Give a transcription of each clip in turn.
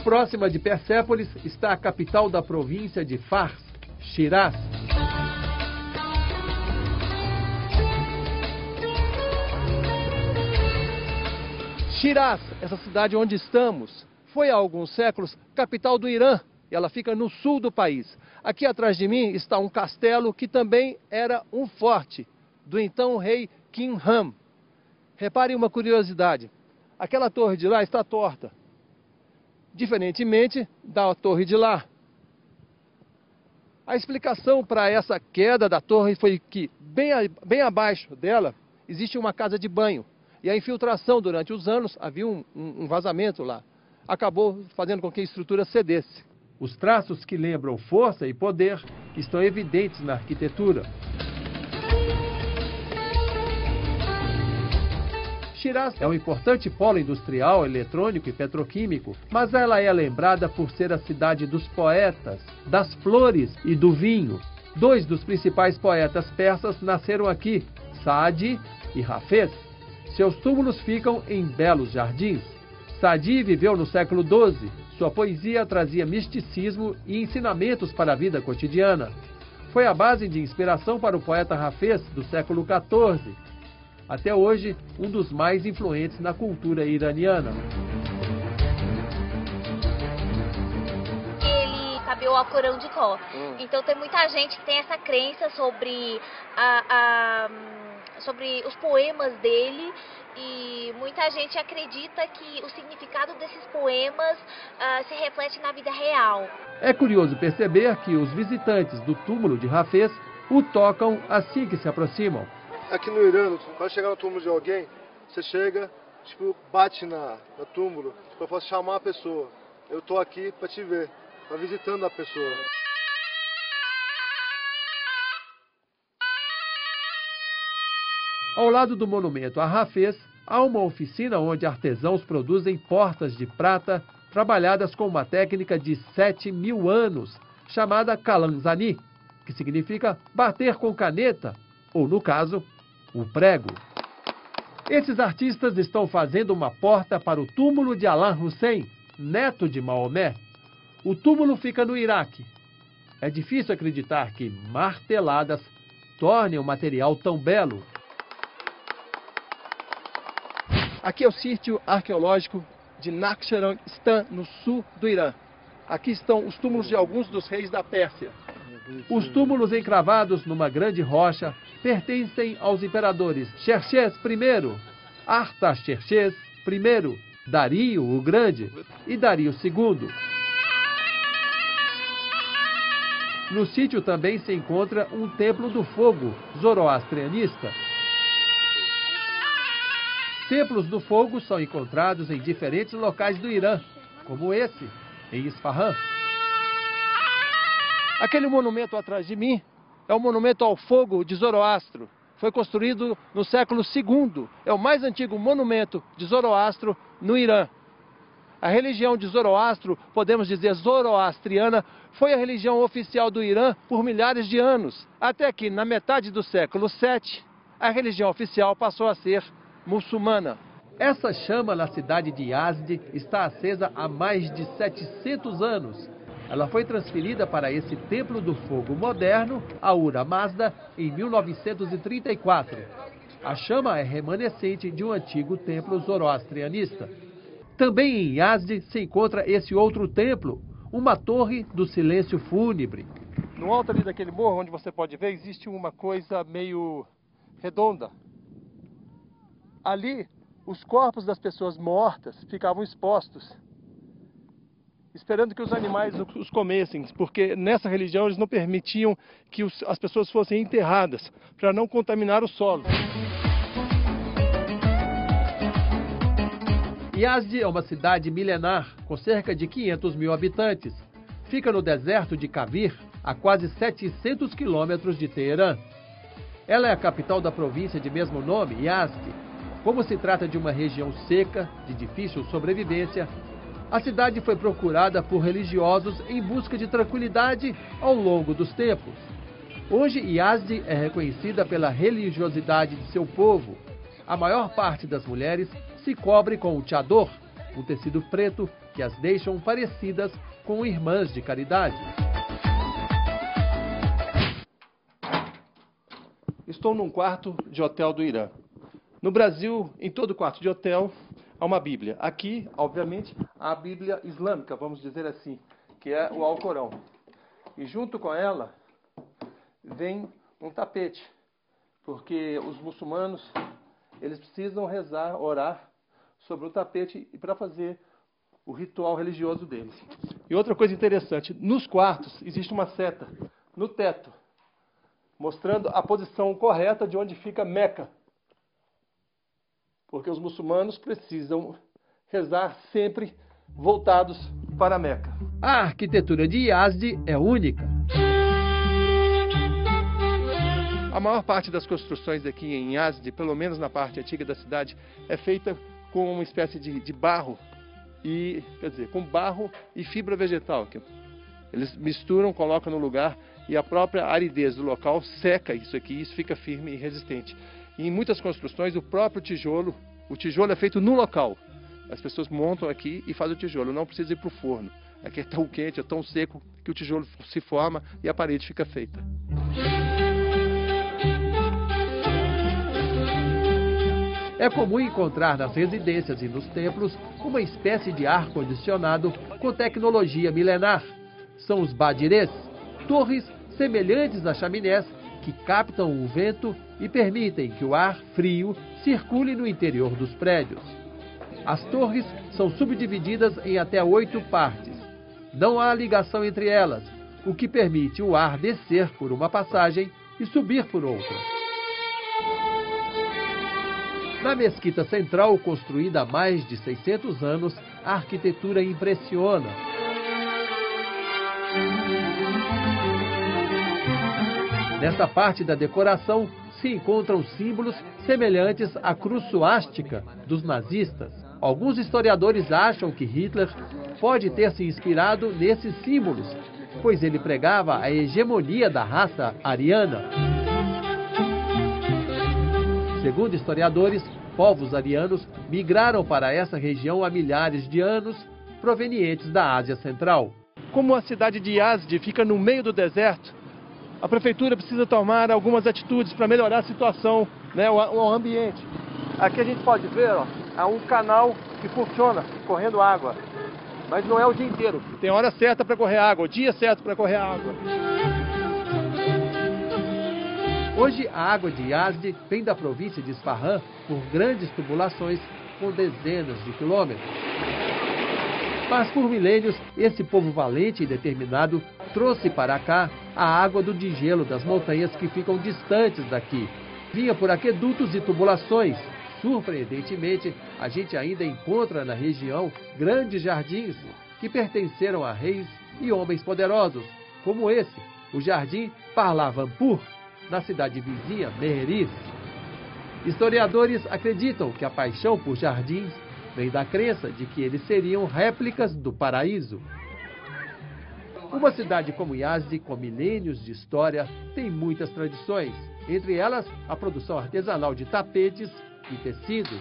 Bem próxima de Persépolis está a capital da província de Fars, Shiraz. Shiraz, essa cidade onde estamos, foi há alguns séculos capital do Irã. E ela fica no sul do país. Aqui atrás de mim está um castelo que também era um forte do então rei Kinram. Reparem uma curiosidade. Aquela torre de lá está torta, diferentemente da torre de lá. A explicação para essa queda da torre foi que bem abaixo dela existe uma casa de banho. E a infiltração durante os anos, havia um vazamento lá. Acabou fazendo com que a estrutura cedesse. Os traços que lembram força e poder estão evidentes na arquitetura. Shiraz é um importante polo industrial, eletrônico e petroquímico, mas ela é lembrada por ser a cidade dos poetas, das flores e do vinho. Dois dos principais poetas persas nasceram aqui, Saadi e Hafez. Seus túmulos ficam em belos jardins. Saadi viveu no século XII. Sua poesia trazia misticismo e ensinamentos para a vida cotidiana. Foi a base de inspiração para o poeta Hafez do século XIV. Até hoje, um dos mais influentes na cultura iraniana. Ele cabeou ao Corão de cor. Então tem muita gente que tem essa crença sobre sobre os poemas dele, e muita gente acredita que o significado desses poemas se reflete na vida real. É curioso perceber que os visitantes do túmulo de Hafez o tocam assim que se aproximam. Aqui no Irã, quando chegar no túmulo de alguém, você chega, bate no túmulo, para chamar a pessoa. Eu tô aqui para te ver, para visitando a pessoa. Ao lado do monumento a Hafez, há uma oficina onde artesãos produzem portas de prata trabalhadas com uma técnica de 7.000 anos, chamada Kalanzani, que significa bater com caneta, ou no caso, o prego. Esses artistas estão fazendo uma porta para o túmulo de Alá Hussein, neto de Maomé. O túmulo fica no Iraque. É difícil acreditar que marteladas tornem um material tão belo. Aqui é o sítio arqueológico de Naxchran-Stan, no sul do Irã. Aqui estão os túmulos de alguns dos reis da Pérsia. Os túmulos encravados numa grande rocha pertencem aos imperadores Xerxes I, Artaxerxes I, Dario o Grande e Dario II. No sítio também se encontra um templo do fogo zoroastrianista. Templos do fogo são encontrados em diferentes locais do Irã, como esse, em Isfahan. Aquele monumento atrás de mim é o monumento ao fogo de Zoroastro. Foi construído no século II. É o mais antigo monumento de Zoroastro no Irã. A religião de Zoroastro, podemos dizer zoroastriana, foi a religião oficial do Irã por milhares de anos. Até que, na metade do século VII, a religião oficial passou a ser muçulmana. Essa chama na cidade de Yazd está acesa há mais de 700 anos. Ela foi transferida para esse templo do fogo moderno, a Ahura Mazda, em 1934. A chama é remanescente de um antigo templo zoroastrianista. Também em Yazd se encontra esse outro templo, uma torre do silêncio fúnebre. No alto ali daquele morro, onde você pode ver, existe uma coisa meio redonda. Ali, os corpos das pessoas mortas ficavam expostos, esperando que os animais os comessem, porque nessa religião eles não permitiam que as pessoas fossem enterradas, para não contaminar o solo. Yazd é uma cidade milenar, com cerca de 500 mil habitantes. Fica no deserto de Kavir, a quase 700 quilômetros de Teherã. Ela é a capital da província de mesmo nome, Yazd. Como se trata de uma região seca, de difícil sobrevivência, a cidade foi procurada por religiosos em busca de tranquilidade ao longo dos tempos. Hoje, Yazd é reconhecida pela religiosidade de seu povo. A maior parte das mulheres se cobre com o chador, um tecido preto que as deixam parecidas com irmãs de caridade. Estou num quarto de hotel do Irã. No Brasil, em todo quarto de hotel, há uma Bíblia. Aqui, obviamente, há a Bíblia islâmica, vamos dizer assim, que é o Alcorão. E junto com ela vem um tapete, porque os muçulmanos, eles precisam rezar, orar sobre o tapete e para fazer o ritual religioso deles. E outra coisa interessante, nos quartos existe uma seta no teto, mostrando a posição correta de onde fica Meca. Porque os muçulmanos precisam rezar sempre voltados para Meca. A arquitetura de Yazd é única. A maior parte das construções aqui em Yazd, pelo menos na parte antiga da cidade, é feita com uma espécie de barro, com barro e fibra vegetal. Eles misturam, colocam no lugar e a própria aridez do local seca isso aqui, e isso fica firme e resistente. E em muitas construções, o próprio tijolo, o tijolo é feito no local. As pessoas montam aqui e fazem o tijolo, não precisa ir para o forno. Aqui é tão quente, é tão seco que o tijolo se forma e a parede fica feita. É comum encontrar nas residências e nos templos uma espécie de ar-condicionado com tecnologia milenar. São os badirês, torres semelhantes a chaminés que captam o vento e permitem que o ar frio circule no interior dos prédios. As torres são subdivididas em até 8 partes. Não há ligação entre elas, o que permite o ar descer por uma passagem e subir por outra. Na mesquita central, construída há mais de 600 anos, a arquitetura impressiona. Nesta parte da decoração se encontram símbolos semelhantes à cruz suástica dos nazistas. Alguns historiadores acham que Hitler pode ter se inspirado nesses símbolos, pois ele pregava a hegemonia da raça ariana. Segundo historiadores, povos arianos migraram para essa região há milhares de anos, provenientes da Ásia Central. Como a cidade de Yazd fica no meio do deserto, a prefeitura precisa tomar algumas atitudes para melhorar a situação, o ambiente. Aqui a gente pode ver, há um canal que funciona, correndo água. Mas não é o dia inteiro. Tem hora certa para correr água, o dia certo para correr água. Hoje, a água de Yazd vem da província de Isfahan por grandes tubulações com dezenas de quilômetros. Mas por milênios, esse povo valente e determinado trouxe para cá a água do degelo das montanhas que ficam distantes daqui. Vinha por aquedutos e tubulações. Surpreendentemente, a gente ainda encontra na região grandes jardins que pertenceram a reis e homens poderosos, como esse, o Jardim Parlavampur, na cidade vizinha Meheriz. Historiadores acreditam que a paixão por jardins vem da crença de que eles seriam réplicas do paraíso. Uma cidade como Yazd, com milênios de história, tem muitas tradições, entre elas a produção artesanal de tapetes e tecidos.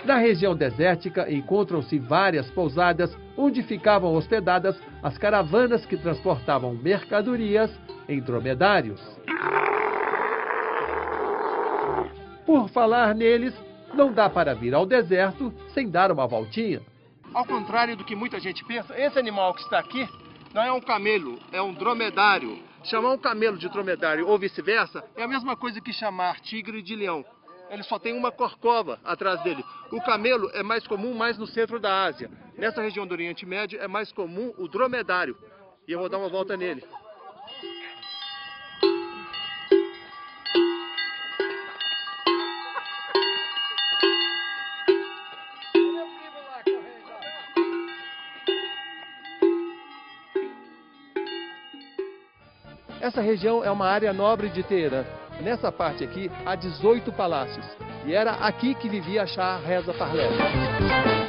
Na região desértica encontram-se várias pousadas onde ficavam hospedadas as caravanas que transportavam mercadorias em dromedários. Por falar neles, não dá para vir ao deserto sem dar uma voltinha. Ao contrário do que muita gente pensa, esse animal que está aqui não é um camelo, é um dromedário. Chamar um camelo de dromedário ou vice-versa é a mesma coisa que chamar tigre de leão. Ele só tem uma corcova atrás dele. O camelo é mais comum mais no centro da Ásia. Nessa região do Oriente Médio é mais comum o dromedário. E eu vou dar uma volta nele. Essa região é uma área nobre de Teherã. Nessa parte aqui há 18 palácios. E era aqui que vivia Shah Reza Pahlavi.